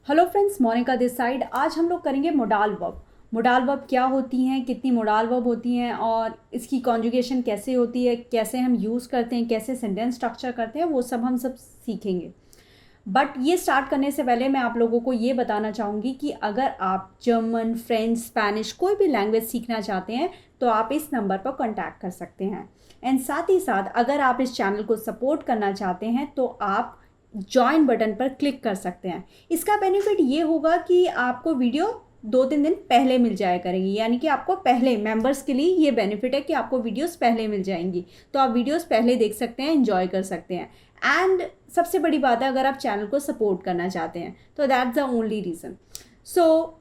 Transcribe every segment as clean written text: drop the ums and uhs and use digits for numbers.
Hello friends, Monica this side. आज हम लोग करेंगे मोडाल वर्ब। मोडाल वर्ब क्या होती हैं, कितनी मोडाल वर्ब होती हैं और इसकी कॉन्जुगेशन कैसे होती है, कैसे हम यूज़ करते हैं, कैसे सेंटेंस स्ट्रक्चर करते हैं, वो सब हम सब सीखेंगे। बट ये स्टार्ट करने से पहले मैं आप लोगों को ये बताना चाहूँगी कि अगर आप जर्मन, फ्रेंच, स्पेनिश कोई भी लैंग्वेज सीखना चाहते हैं तो आप इस नंबर पर कॉन्टैक्ट कर सकते हैं। एंड साथ ही साथ अगर आप इस चैनल को सपोर्ट करना चाहते हैं तो आप ज्वाइन बटन पर क्लिक कर सकते हैं। इसका बेनिफिट ये होगा कि आपको वीडियो 2-3 दिन पहले मिल जाया करेंगी, यानी कि आपको पहले मेंबर्स के लिए ये बेनिफिट है कि आपको वीडियोस पहले मिल जाएंगी, तो आप वीडियोस पहले देख सकते हैं, एंजॉय कर सकते हैं। एंड सबसे बड़ी बात है, अगर आप चैनल को सपोर्ट करना चाहते हैं तो that's the only reason. So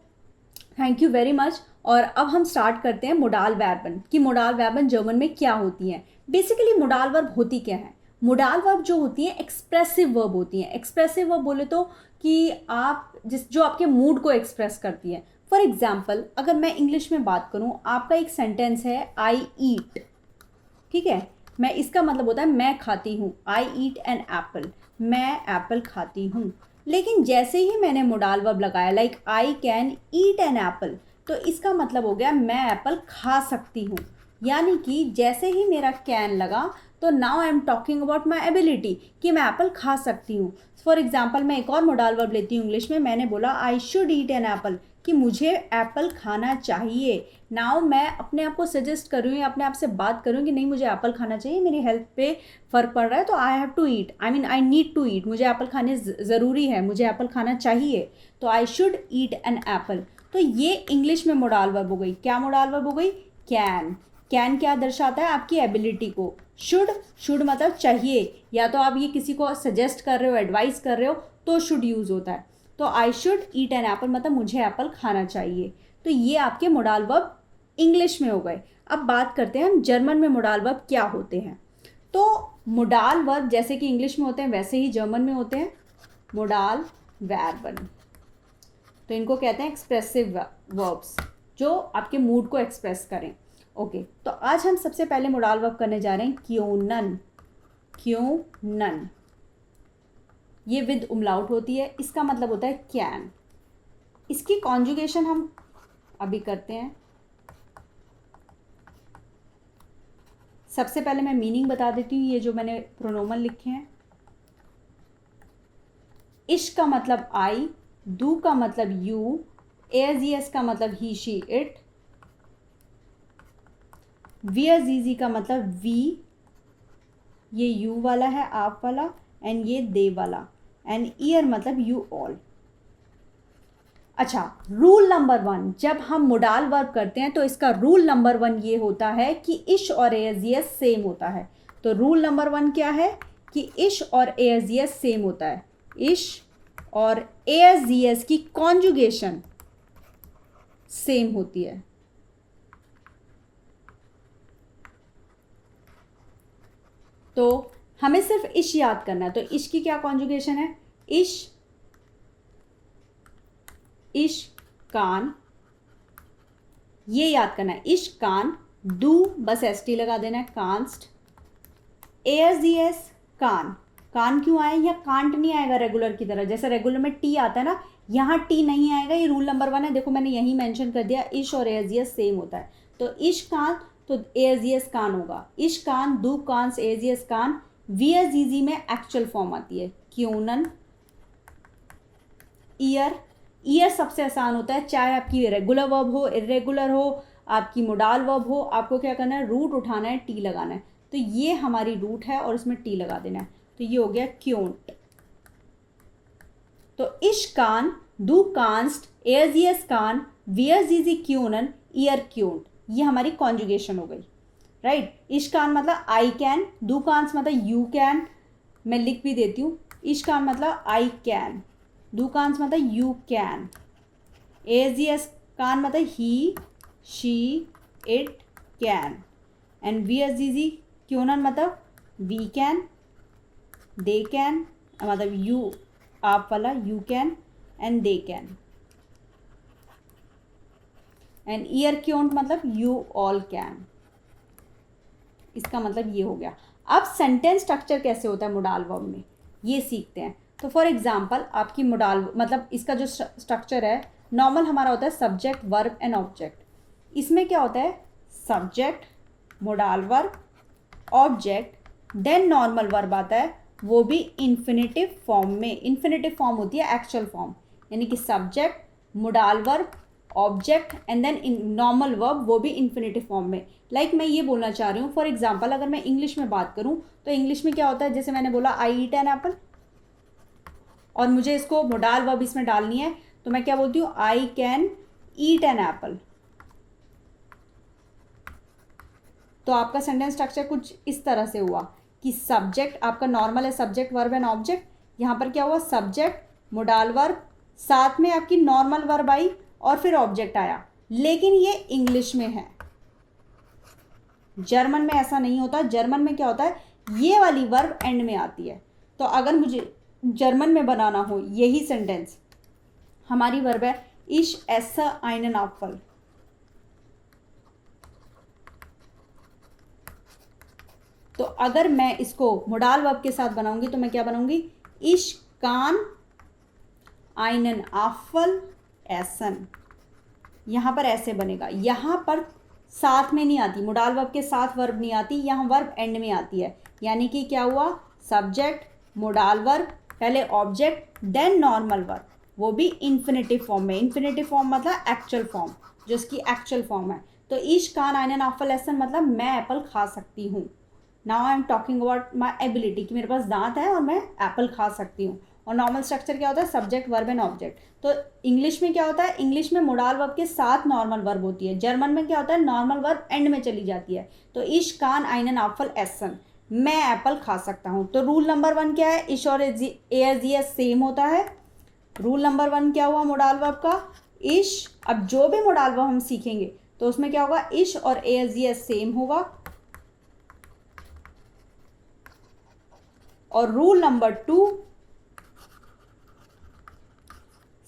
thank you very much. और अब हम स्टार्ट करते हैं मोडाल वर्बन कि मोडाल वर्बन जर्मन में क्या होती हैं। बेसिकली मोडाल वर्ब होती क्या है? मोडाल वर्ब जो होती हैं एक्सप्रेसिव वर्ब होती हैं। एक्सप्रेसिव वर्ब बोले तो कि आप जो आपके मूड को एक्सप्रेस करती है। फॉर एग्जाम्पल, अगर मैं इंग्लिश में बात करूँ, आपका एक सेंटेंस है आई ईट, ठीक है, मैं इसका मतलब होता है मैं खाती हूँ। आई ईट एन एप्पल, मैं एप्पल खाती हूँ। लेकिन जैसे ही मैंने मोडाल वर्ब लगाया like I can eat an apple, तो इसका मतलब हो गया मैं एप्पल खा सकती हूँ। यानी कि जैसे ही मेरा कैन लगा तो now I am talking about my ability कि मैं एप्पल खा सकती हूँ। फॉर एग्जाम्पल, मैं एक और मोडाल वर्ब लेती हूँ इंग्लिश में। मैंने बोला I should eat an apple कि मुझे एप्पल खाना चाहिए। नाउ मैं अपने आप को सजेस्ट कर रही हूँ, अपने आप से बात कर रही हूँ कि नहीं, मुझे एप्पल खाना चाहिए, मेरी हेल्थ पे फ़र्क पड़ रहा है, तो I have to eat, I mean I need to eat, मुझे एप्पल खाने ज़रूरी है, मुझे एप्पल खाना चाहिए, तो I should eat an apple. तो ये इंग्लिश में मोडाल वर्ब हो गई। क्या मोडाल वर्ब हो गई? कैन। कैन क्या दर्शाता है? आपकी एबिलिटी को। शुड मतलब चाहिए, या तो आप ये किसी को सजेस्ट कर रहे हो, एडवाइस कर रहे हो, तो शुड यूज़ होता है। तो I should eat an apple मतलब मुझे एप्पल खाना चाहिए। तो ये आपके मोडाल वर्ब इंग्लिश में हो गए। अब बात करते हैं हम जर्मन में मोडाल वर्ब क्या होते हैं। तो मोडाल वर्ब जैसे कि इंग्लिश में होते हैं वैसे ही जर्मन में होते हैं, मोडाल वर्बन। तो इनको कहते हैं एक्सप्रेसिव वर्ब्स, जो आपके मूड को एक्सप्रेस करें। ओके, तो आज हम सबसे पहले मोडाल वर्ब करने जा रहे हैं क्यों नन। ये विद उमलाउट होती है, इसका मतलब होता है कैन। इसकी कॉन्जुगेशन हम अभी करते हैं। सबसे पहले मैं मीनिंग बता देती हूँ, ये जो मैंने प्रोनोमन लिखे हैं। इश का मतलब आई, दू का मतलब यू, एस का मतलब ही शी इट, वी का मतलब वी, ये यू वाला है आप वाला, एंड ये दे वाला, एंड ईयर मतलब यू ऑल। अच्छा, रूल नंबर 1, जब हम मोडाल वर्ब करते हैं तो इसका रूल नंबर 1 ये होता है कि इश और एस सेम होता है। तो रूल नंबर 1 क्या है कि इश और एस सेम होता है। इश और एस की कॉन्जुगेशन सेम होती है। तो हमें सिर्फ इश याद करना है। तो इश की क्या कॉन्जुगेशन है? इश कान, ये याद करना है। इश कान, डू बस टी लगा देना है, कांस्ट। एस कान, कान क्यों आए? या कांट नहीं आएगा रेगुलर की तरह, जैसे रेगुलर में टी आता है ना, यहाँ टी नहीं आएगा। ये रूल नंबर 1 है, देखो मैंने यही मेंशन कर दिया, इश और एस सेम होता है। तो इश कान तो एस कान होगा। इश कान, दू कांस, एस कान। वी में एक्चुअल फॉर्म आती है क्योंनन। ईयर सबसे आसान होता है, चाहे आपकी रेगुलर वर्ब हो, इरेगुलर हो, आपकी मोडाल वर्ब हो, आपको क्या करना है? रूट उठाना है, टी लगाना है। तो ये हमारी रूट है और इसमें टी लगा देना है, तो ये हो गया क्योंट। तो इश कान, दू कांस्ट, एस कान, वी क्योंनन, ईयर क्योंट, ये हमारी कॉन्जुगेशन हो गई, राइट। इश कान मतलब आई कैन, दू कांस मतलब यू कैन, मैं लिख भी देती हूँ। इश कान मतलब आई कैन, दू कांस मतलब यू कैन, एस कान मतलब he she it can, and we क्योंनन मतलब वी कैन, दे कैन मतलब यू आप वाला you can, and they can, and ईयर क्योंट मतलब यू ऑल कैन। इसका मतलब ये हो गया। अब सेंटेंस स्ट्रक्चर कैसे होता है मोडाल वर्ब में, ये सीखते हैं। तो फॉर एग्जांपल आपकी मोडाल मतलब इसका जो स्ट्रक्चर है नॉर्मल हमारा होता है सब्जेक्ट वर्ब एंड ऑब्जेक्ट। इसमें क्या होता है subject modal verb object then normal verb आता है, वो भी इन्फिनेटिव फॉर्म में। इन्फिनेटिव फॉर्म होती है एक्चुअल फॉर्म, यानी कि subject modal verb object and then normal verb, वो भी इन्फिनेटिव फॉर्म में। लाइक मैं ये बोलना चाह रही हूँ फॉर एग्जाम्पल अगर मैं इंग्लिश में बात करूँ तो इंग्लिश में क्या होता है, जैसे मैंने बोला आई ईट एन एप्पल, और मुझे इसको मोडाल वर्ब इसमें डालनी है तो मैं क्या बोलती हूँ I can eat an apple. तो आपका सेंटेंस स्ट्रक्चर कुछ इस तरह से हुआ कि सब्जेक्ट आपका नॉर्मल है सब्जेक्ट वर्ब एंड ऑब्जेक्ट, यहाँ पर क्या हुआ सब्जेक्ट मोडाल वर्ब साथ में आपकी नॉर्मल वर्ब आई और फिर ऑब्जेक्ट आया। लेकिन ये इंग्लिश में है, जर्मन में ऐसा नहीं होता। जर्मन में क्या होता है ये वाली वर्ब एंड में आती है। तो अगर मुझे जर्मन में बनाना हो यही सेंटेंस, हमारी वर्ब है इश एस्से einen Apfel, तो अगर मैं इसको मोडाल वर्ब के साथ बनाऊंगी तो मैं क्या बनाऊंगी इश कान einen Apfel essen। यहाँ पर ऐसे बनेगा, यहाँ पर साथ में नहीं आती, मोडाल वर्ब के साथ वर्ब नहीं आती, यहाँ वर्ब एंड में आती है। यानी कि क्या हुआ सब्जेक्ट मोडाल वर्ब पहले ऑब्जेक्ट देन नॉर्मल वर्ब, वो भी इन्फिनेटिव फॉर्म में। इन्फिनेटिव फॉर्म मतलब एक्चुअल फॉर्म, जो इसकी एक्चुअल फॉर्म है। तो ईश कान einen Apfel essen मतलब मैं एप्पल खा सकती हूँ। Now I am talking about my ability कि मेरे पास दांत है और मैं एप्पल खा सकती हूँ। और नॉर्मल स्ट्रक्चर क्या होता है सब्जेक्ट वर्ब एंड ऑब्जेक्ट। तो इंग्लिश में क्या होता है, इंग्लिश में मोडाल वर्ब के साथ नॉर्मल वर्ब होती है। जर्मन में क्या होता है नॉर्मल वर्ब एंड में चली जाती है। तो इश कान einen Apfel essen, मैं एप्पल खा सकता हूँ। तो रूल नंबर 1 क्या है, इश और एस सेम होता है। रूल नंबर 1 क्या हुआ मोडाल वर्ब का इश। अब जो भी मोडाल वर्ब हम सीखेंगे तो उसमें क्या होगा इश और एस सेम होगा। और रूल नंबर 2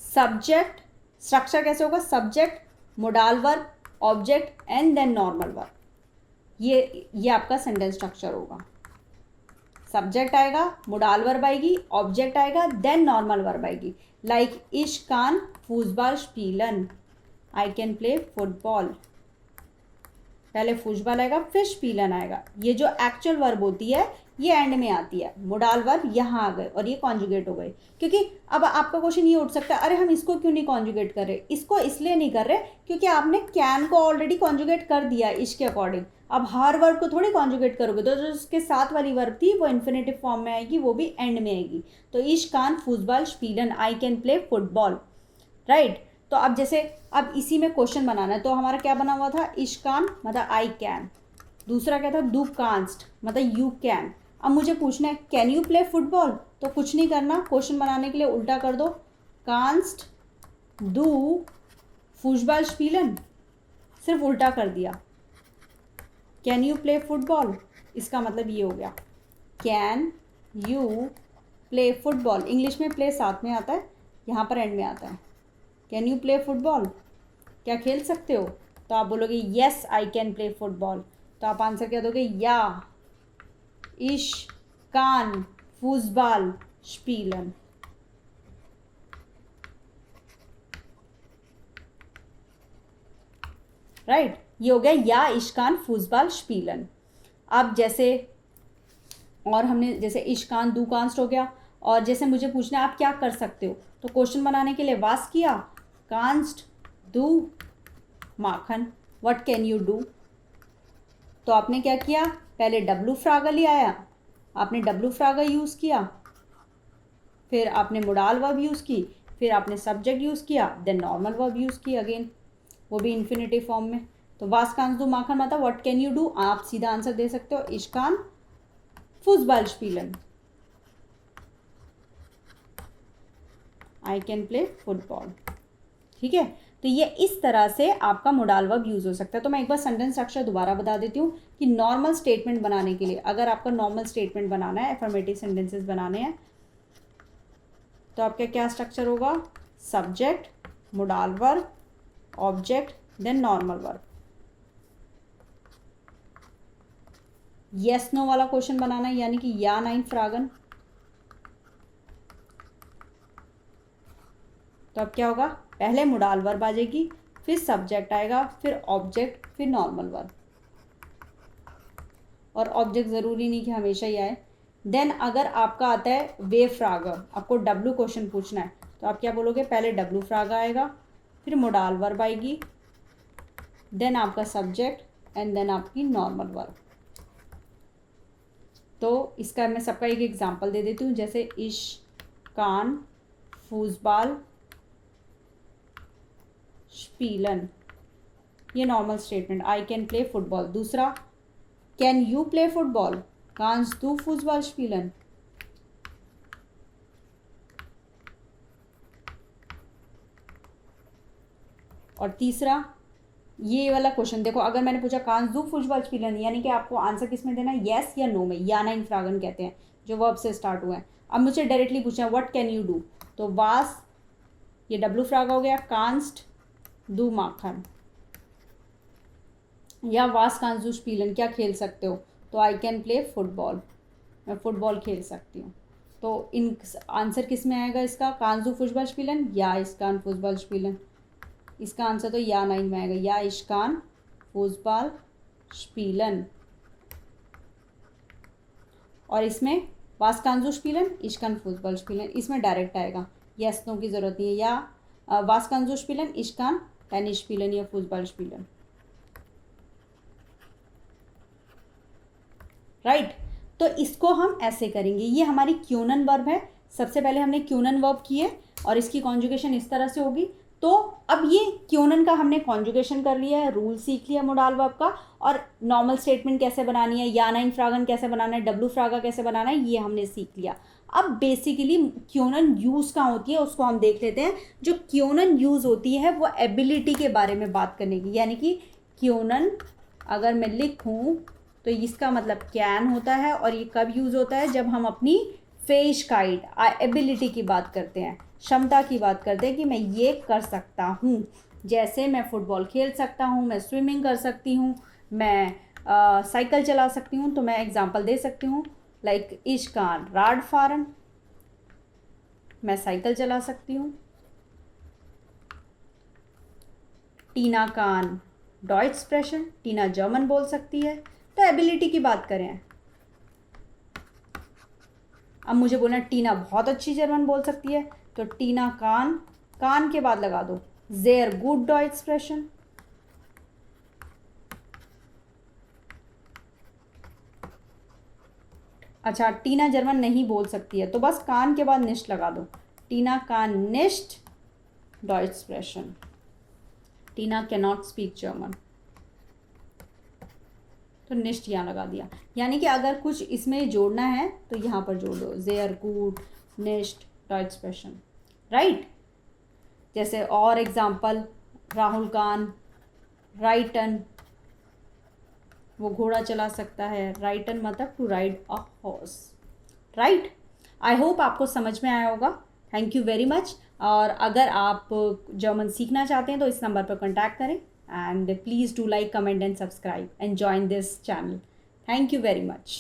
सब्जेक्ट स्ट्रक्चर कैसे होगा subject modal verb object and then normal verb. ये आपका सेंटेंस स्ट्रक्चर होगा। सब्जेक्ट आएगा मोडाल वर्ब आएगी ऑब्जेक्ट आएगा देन नॉर्मल वर्ब आएगी। लाइक इश कान फुटबॉल स्पीलन, आई कैन प्ले फुटबॉल, पहले फुटबॉल आएगा फिर स्पीलन आएगा। ये जो एक्चुअल वर्ब होती है ये एंड में आती है, मोडाल वर्ब यहाँ आ गए और ये कॉन्जुगेट हो गए। क्योंकि अब आपका क्वेश्चन ये उठ सकता है अरे हम इसको क्यों नहीं कॉन्जुगेट कर रहे। इसको इसलिए नहीं कर रहे क्योंकि आपने कैन को ऑलरेडी कॉन्जुगेट कर दिया इसके अकॉर्डिंग। अब हर वर्ब को थोड़ी कॉन्जुगेट करोगे, तो जो उसके साथ वाली वर्ब थी वो इन्फिनेटिव फॉर्म में आएगी, वो भी एंड में आएगी। तो इश कान फुटबॉल स्पीलन, I can play football, right. तो अब जैसे अब इसी में क्वेश्चन बनाना है तो हमारा क्या बना हुआ था इश कान मतलब आई कैन, दूसरा क्या था डू कांस्ट मतलब यू कैन। अब मुझे पूछना है कैन यू प्ले फुटबॉल, तो कुछ नहीं करना, क्वेश्चन बनाने के लिए उल्टा कर दो कांस्ट डू फुटबॉल स्पीलन, सिर्फ उल्टा कर दिया। कैन यू प्ले फुटबॉल इसका मतलब ये हो गया can you play football. English में प्ले साथ में आता है, यहाँ पर एंड में आता है। कैन यू प्ले फुटबॉल, क्या खेल सकते हो, तो आप बोलोगे yes I can play football. तो आप आंसर क्या दोगे या इश कान फुटबॉल स्पीलन। राइट, ये हो गया या इश कान फुटबॉल स्पीलन। अब जैसे और हमने जैसे इश कान दू कांस्ट हो गया, और जैसे मुझे पूछना है आप क्या कर सकते हो, तो क्वेश्चन बनाने के लिए वास किया const do Makhan, what can you do. तो आपने क्या किया पहले डब्लू फ्रागा ले आया, आपने डब्लू फ्रागा यूज़ किया, फिर आपने मोडाल वर्ब यूज़ की, फिर आपने सब्जेक्ट यूज़ किया, देन नॉर्मल वर्ब यूज़ की अगेन, वो भी इन्फिनेटिव फॉर्म में। तो वास कांस दू माखन मतलब व्हाट कैन यू डू, आप सीधा आंसर दे सकते हो इश कान फुटबॉल स्पीलन, आई कैन प्ले फुटबॉल। ठीक है, तो ये इस तरह से आपका मोडाल वर्ब यूज़ हो सकता है। तो मैं एक बार सेंटेंस स्ट्रक्चर दोबारा बता देती हूँ कि नॉर्मल स्टेटमेंट बनाने के लिए, अगर आपका नॉर्मल स्टेटमेंट बनाना है, एफर्मेटिव सेंटेंसेस बनाने हैं, तो आपका क्या स्ट्रक्चर होगा subject modal verb object then normal verb. Yes no वाला क्वेश्चन बनाना है, यानी कि या नाइन फ्रागन, तो अब क्या होगा, पहले मोडाल वर्ब आ जाएगी, फिर सब्जेक्ट आएगा, फिर ऑब्जेक्ट, फिर नॉर्मल वर्ब। और ऑब्जेक्ट ज़रूरी नहीं कि हमेशा ही आए। देन अगर आपका आता है वे फ्रागर, आपको डब्लू क्वेश्चन पूछना है, तो आप क्या बोलोगे, पहले डब्लू फ्रागा आएगा, फिर मोडाल वर्ब आएगी, देन आपका सब्जेक्ट एंड देन आपकी नॉर्मल वर्ब। तो इसका मैं सबका एक एग्जांपल दे देती हूँ, जैसे इश, कान, फूसबाल, स्पीलन, ये normal statement, I can play football. दूसरा, कैन यू प्ले फुटबॉल, कांस दू फुटबॉल स्पीलन। और तीसरा, ये वाला क्वेश्चन देखो, अगर मैंने पूछा कांस दू फुटबॉल स्पीलन, यानी कि आपको आंसर किस में देना है, येस या नो में, या ना इन फ्रागन कहते हैं जो वर्ब से स्टार्ट हुआ है। अब मुझे डायरेक्टली पूछना है व्हाट कैन यू डू, तो वास, ये डब्लू फ्रागा हो गया, कांस्ट दू माखन, या वास कांस दू स्पीलन, क्या खेल सकते हो, तो आई कैन प्ले फुटबॉल, मैं फुटबॉल खेल सकती हूँ। तो इन आंसर किस में आएगा इसका, कांस दू फुटबॉल स्पीलन या इसकान फुटबॉल स्पीलन। इसका आंसर तो या नाइन में आएगा, या इश्कान फुटबॉल स्पीलन। और इसमें वास कांजू स्पीलन, इश्कान फुटबॉल स्पीलन, इसमें डायरेक्ट आएगा, यस नो की ज़रूरत नहीं है, या वास कांजू स्पीलन, इश्कान टेनिस स्पीलन या फुटबॉल स्पीलन। राइट, तो इसको हम ऐसे करेंगे, ये हमारी क्यूनन वर्ब है। सबसे पहले हमने क्यूनन वर्ब की है और इसकी कॉन्जुगेशन इस तरह से होगी। तो अब ये क्यूनन का हमने कॉन्जुगेशन कर लिया है, रूल सीख लिया मोडाल वर्ब का, और नॉर्मल स्टेटमेंट कैसे बनानी है, या नाइन फ्रागन कैसे बनाना है, डब्लू फ्रागा कैसे बनाना है, ये हमने सीख लिया। अब बेसिकली क्यूनन यूज़ कहाँ होती है उसको हम देख लेते हैं। जो क्यूनन यूज़ होती है वो एबिलिटी के बारे में बात करने की, यानी कि क्यूनन अगर मैं लिखूँ तो इसका मतलब कैन होता है, और ये कब यूज़ होता है, जब हम अपनी फैशियोकाइड एबिलिटी की बात करते हैं, क्षमता की बात करते हैं कि मैं ये कर सकता हूँ। जैसे मैं फुटबॉल खेल सकता हूँ, मैं स्विमिंग कर सकती हूँ, मैं साइकिल चला सकती हूँ। तो मैं एग्जांपल दे सकती हूँ, लाइक इश कान राड फारन, मैं साइकिल चला सकती हूँ। टीना कान डॉइच स्प्रेशन, टीना जर्मन बोल सकती है। तो एबिलिटी की बात करें, अब मुझे बोलना टीना बहुत अच्छी जर्मन बोल सकती है, तो टीना कान, कान के बाद लगा दो जेयर गुड डॉइच एक्सप्रेशन। अच्छा, टीना जर्मन नहीं बोल सकती है, तो बस कान के बाद निश्ट लगा दो, टीना कान निश्ट डॉइच expression. Tina can not speak German, तो निश्ट यहाँ लगा दिया। यानी कि अगर कुछ इसमें जोड़ना है तो यहाँ पर जोड़ दो, जेयर गुड निश्ट डॉइच एक्सप्रेशन। राइट, जैसे और एग्जांपल, राहुल कान राइटन, वो घोड़ा चला सकता है। राइटन मतलब to ride a horse. Right, I hope आपको समझ में आया होगा। Thank you very much. और अगर आप जर्मन सीखना चाहते हैं तो इस नंबर पर कॉन्टैक्ट करें, and please do like, comment and subscribe and join this channel. Thank you very much.